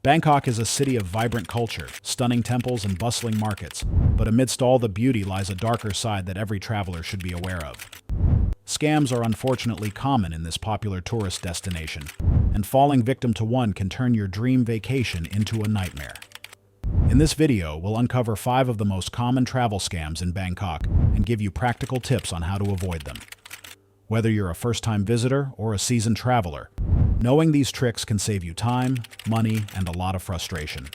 Bangkok is a city of vibrant culture, stunning temples and bustling markets, but amidst all the beauty lies a darker side that every traveler should be aware of. Scams are unfortunately common in this popular tourist destination, and falling victim to one can turn your dream vacation into a nightmare. In this video, we'll uncover 5 of the most common travel scams in Bangkok and give you practical tips on how to avoid them. Whether you're a first-time visitor or a seasoned traveler, knowing these tricks can save you time, money, and a lot of frustration.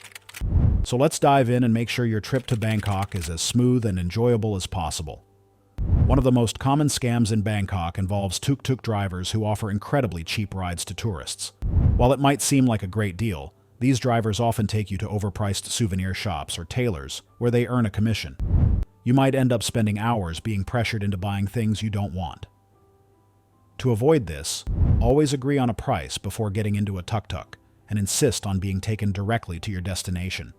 So let's dive in and make sure your trip to Bangkok is as smooth and enjoyable as possible. One of the most common scams in Bangkok involves tuk-tuk drivers who offer incredibly cheap rides to tourists. While it might seem like a great deal, these drivers often take you to overpriced souvenir shops or tailors, where they earn a commission. You might end up spending hours being pressured into buying things you don't want. To avoid this, always agree on a price before getting into a tuk-tuk and insist on being taken directly to your destination.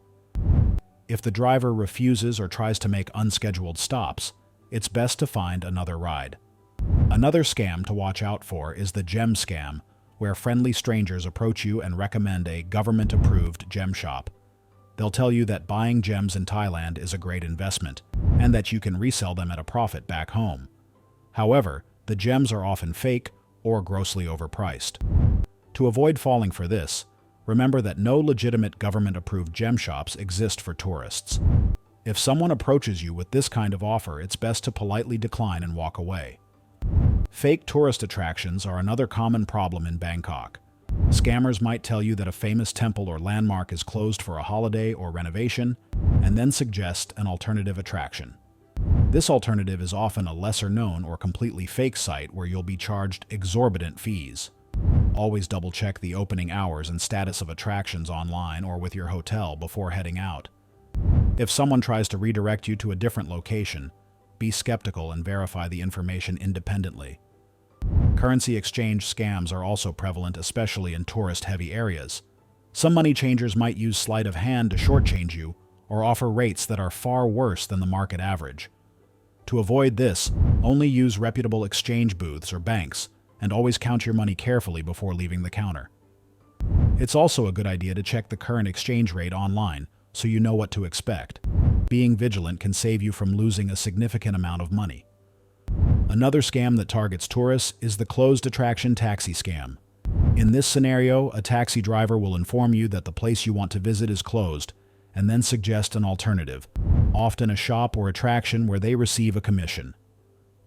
If the driver refuses or tries to make unscheduled stops, it's best to find another ride. Another scam to watch out for is the gem scam, where friendly strangers approach you and recommend a government-approved gem shop. They'll tell you that buying gems in Thailand is a great investment and that you can resell them at a profit back home. However, the gems are often fake or grossly overpriced. To avoid falling for this, remember that no legitimate government-approved gem shops exist for tourists. If someone approaches you with this kind of offer, it's best to politely decline and walk away. Fake tourist attractions are another common problem in Bangkok. Scammers might tell you that a famous temple or landmark is closed for a holiday or renovation, and then suggest an alternative attraction. This alternative is often a lesser-known or completely fake site where you'll be charged exorbitant fees. Always double-check the opening hours and status of attractions online or with your hotel before heading out. If someone tries to redirect you to a different location, be skeptical and verify the information independently. Currency exchange scams are also prevalent, especially in tourist-heavy areas. Some money changers might use sleight of hand to shortchange you or offer rates that are far worse than the market average. To avoid this, only use reputable exchange booths or banks, and always count your money carefully before leaving the counter. It's also a good idea to check the current exchange rate online so you know what to expect. Being vigilant can save you from losing a significant amount of money. Another scam that targets tourists is the closed attraction taxi scam. In this scenario, a taxi driver will inform you that the place you want to visit is closed, and then suggest an alternative, often a shop or attraction where they receive a commission.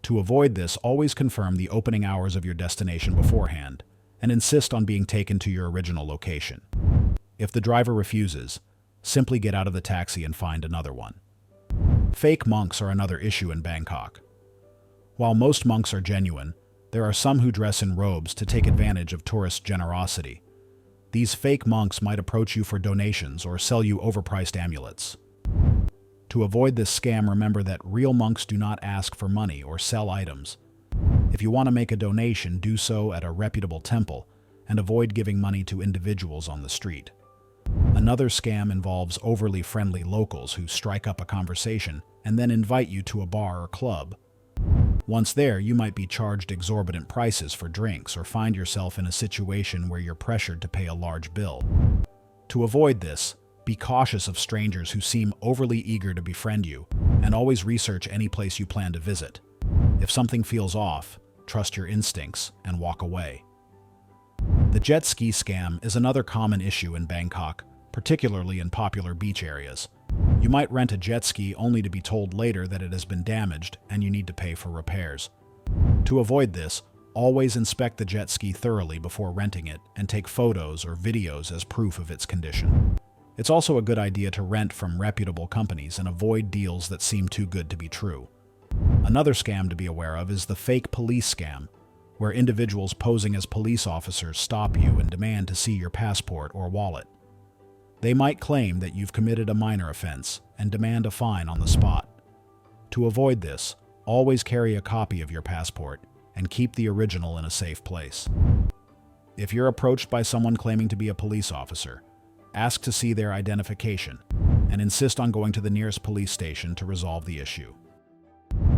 To avoid this, always confirm the opening hours of your destination beforehand, and insist on being taken to your original location. If the driver refuses, simply get out of the taxi and find another one. Fake monks are another issue in Bangkok. While most monks are genuine, there are some who dress in robes to take advantage of tourist generosity. These fake monks might approach you for donations or sell you overpriced amulets. To avoid this scam, remember that real monks do not ask for money or sell items. If you want to make a donation, do so at a reputable temple and avoid giving money to individuals on the street. Another scam involves overly friendly locals who strike up a conversation and then invite you to a bar or club. Once there, you might be charged exorbitant prices for drinks or find yourself in a situation where you're pressured to pay a large bill. To avoid this, be cautious of strangers who seem overly eager to befriend you, and always research any place you plan to visit. If something feels off, trust your instincts and walk away. The jet ski scam is another common issue in Bangkok, particularly in popular beach areas. You might rent a jet ski only to be told later that it has been damaged and you need to pay for repairs. To avoid this, always inspect the jet ski thoroughly before renting it and take photos or videos as proof of its condition. It's also a good idea to rent from reputable companies and avoid deals that seem too good to be true. Another scam to be aware of is the fake police scam, where individuals posing as police officers stop you and demand to see your passport or wallet. They might claim that you've committed a minor offense and demand a fine on the spot. To avoid this, always carry a copy of your passport and keep the original in a safe place. If you're approached by someone claiming to be a police officer, ask to see their identification and insist on going to the nearest police station to resolve the issue.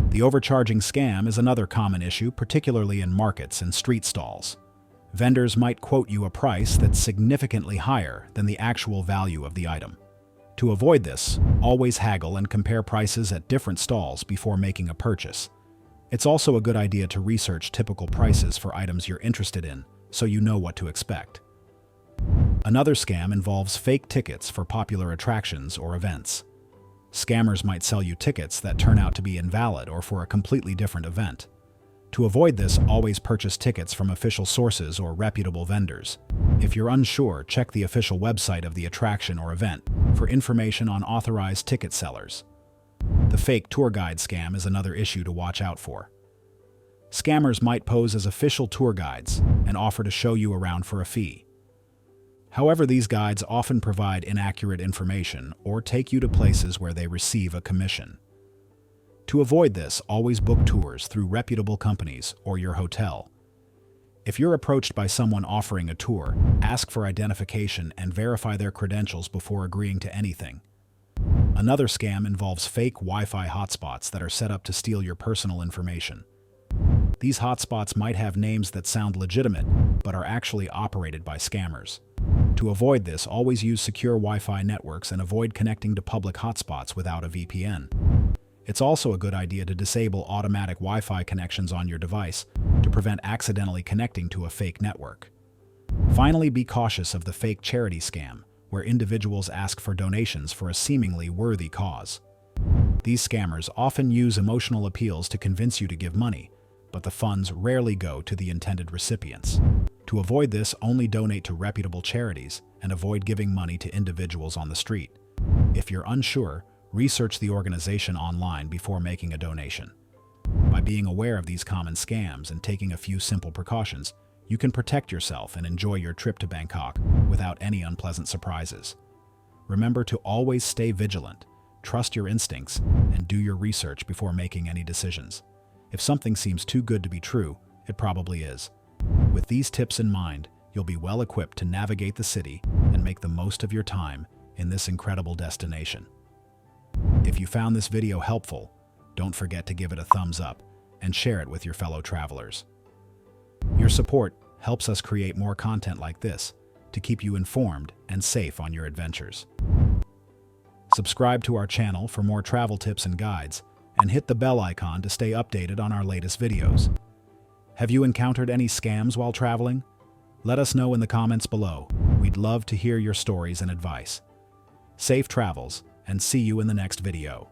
The overcharging scam is another common issue, particularly in markets and street stalls. Vendors might quote you a price that's significantly higher than the actual value of the item. To avoid this, always haggle and compare prices at different stalls before making a purchase. It's also a good idea to research typical prices for items you're interested in, so you know what to expect. Another scam involves fake tickets for popular attractions or events. Scammers might sell you tickets that turn out to be invalid or for a completely different event. To avoid this, always purchase tickets from official sources or reputable vendors. If you're unsure, check the official website of the attraction or event for information on authorized ticket sellers. The fake tour guide scam is another issue to watch out for. Scammers might pose as official tour guides and offer to show you around for a fee. However, these guides often provide inaccurate information or take you to places where they receive a commission. To avoid this, always book tours through reputable companies or your hotel. If you're approached by someone offering a tour, ask for identification and verify their credentials before agreeing to anything. Another scam involves fake Wi-Fi hotspots that are set up to steal your personal information. These hotspots might have names that sound legitimate, but are actually operated by scammers. To avoid this, always use secure Wi-Fi networks and avoid connecting to public hotspots without a VPN. It's also a good idea to disable automatic Wi-Fi connections on your device to prevent accidentally connecting to a fake network. Finally, be cautious of the fake charity scam, where individuals ask for donations for a seemingly worthy cause. These scammers often use emotional appeals to convince you to give money, but the funds rarely go to the intended recipients. To avoid this, only donate to reputable charities and avoid giving money to individuals on the street. If you're unsure, research the organization online before making a donation. By being aware of these common scams and taking a few simple precautions, you can protect yourself and enjoy your trip to Bangkok without any unpleasant surprises. Remember to always stay vigilant, trust your instincts, and do your research before making any decisions. If something seems too good to be true, it probably is. With these tips in mind, you'll be well equipped to navigate the city and make the most of your time in this incredible destination. If you found this video helpful, don't forget to give it a thumbs up and share it with your fellow travelers. Your support helps us create more content like this to keep you informed and safe on your adventures. Subscribe to our channel for more travel tips and guides, and hit the bell icon to stay updated on our latest videos. Have you encountered any scams while traveling? Let us know in the comments below. We'd love to hear your stories and advice. Safe travels, and see you in the next video.